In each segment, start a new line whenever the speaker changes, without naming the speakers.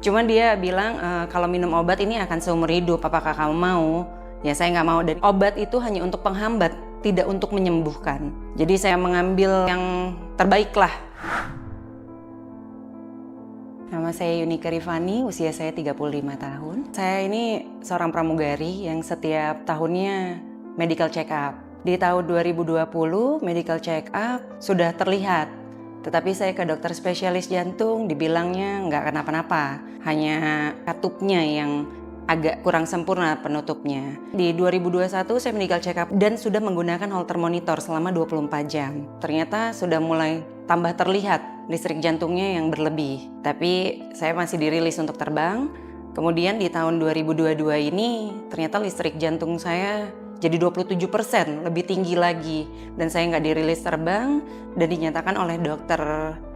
Cuman dia bilang kalau minum obat ini akan seumur hidup, apakah kamu mau? Ya saya nggak mau, dan obat itu hanya untuk penghambat, tidak untuk menyembuhkan. Jadi saya mengambil yang terbaik lah. Nama saya Yunika Rifani, usia saya 35 tahun. Saya ini seorang pramugari yang setiap tahunnya medical check up. Di tahun 2020 medical check up sudah terlihat. Tetapi saya ke dokter spesialis jantung, dibilangnya nggak kenapa-napa. Hanya katupnya yang agak kurang sempurna penutupnya. Di 2021 saya medical check up dan sudah menggunakan Holter monitor selama 24 jam. Ternyata sudah mulai tambah terlihat listrik jantungnya yang berlebih. Tapi saya masih dirilis untuk terbang. Kemudian di tahun 2022 ini ternyata listrik jantung saya jadi 27%, lebih tinggi lagi. Dan saya nggak dirilis terbang dan dinyatakan oleh dokter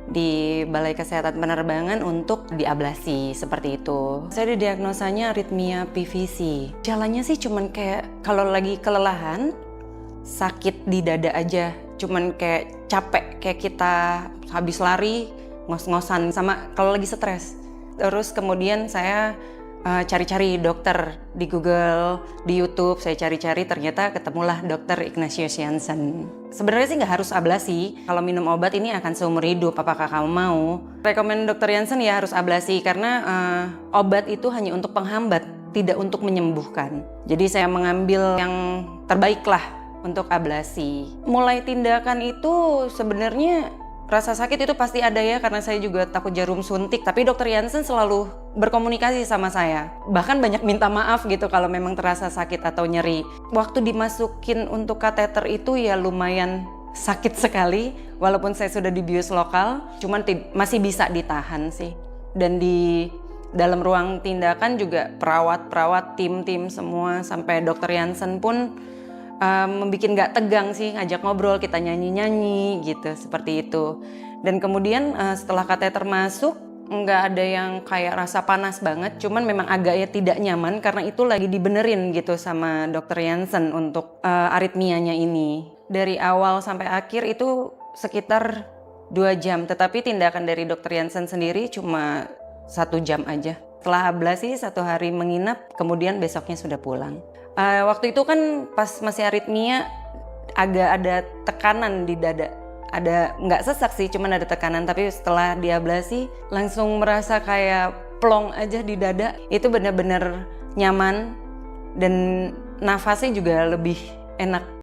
di Balai Kesehatan Penerbangan untuk diablasi, seperti itu. Saya didiagnosanya aritmia PVC. Jalannya sih cuman kayak kalau lagi kelelahan, sakit di dada aja. Cuman kayak capek, kayak kita habis lari, ngos-ngosan, sama kalau lagi stres. Terus kemudian saya cari-cari dokter di Google, di YouTube, saya cari-cari, ternyata ketemulah dokter Ignatius Jansen. Sebenarnya sih nggak harus ablasi, kalau minum obat ini akan seumur hidup, apakah kamu mau? Rekomen dokter Jansen ya harus ablasi, karena obat itu hanya untuk penghambat, tidak untuk menyembuhkan. Jadi saya mengambil yang terbaik lah untuk ablasi. Mulai tindakan itu sebenarnya rasa sakit itu pasti ada ya, karena saya juga takut jarum suntik. Tapi dokter Jansen selalu berkomunikasi sama saya. Bahkan banyak minta maaf gitu kalau memang terasa sakit atau nyeri. Waktu dimasukin untuk kateter itu ya lumayan sakit sekali. Walaupun saya sudah dibius lokal, cuman masih bisa ditahan sih. Dan di dalam ruang tindakan juga perawat-perawat, tim-tim semua, sampai dokter Jansen pun membuat nggak tegang sih, ngajak ngobrol, kita nyanyi-nyanyi gitu, seperti itu. Dan kemudian setelah kateter masuk, nggak ada yang kayak rasa panas banget, cuman memang agak ya tidak nyaman karena itu lagi dibenerin gitu sama dokter Jansen untuk aritmianya ini. Dari awal sampai akhir itu sekitar 2 jam, tetapi tindakan dari dokter Jansen sendiri cuma 1 jam aja. Setelah ablasi 1 hari menginap, kemudian besoknya sudah pulang. Waktu itu kan pas masih aritmia agak ada tekanan di dada. Ada, nggak sesak sih, cuman ada tekanan. Tapi setelah diablasi langsung merasa kayak plong aja di dada. Itu benar-benar nyaman dan nafasnya juga lebih enak.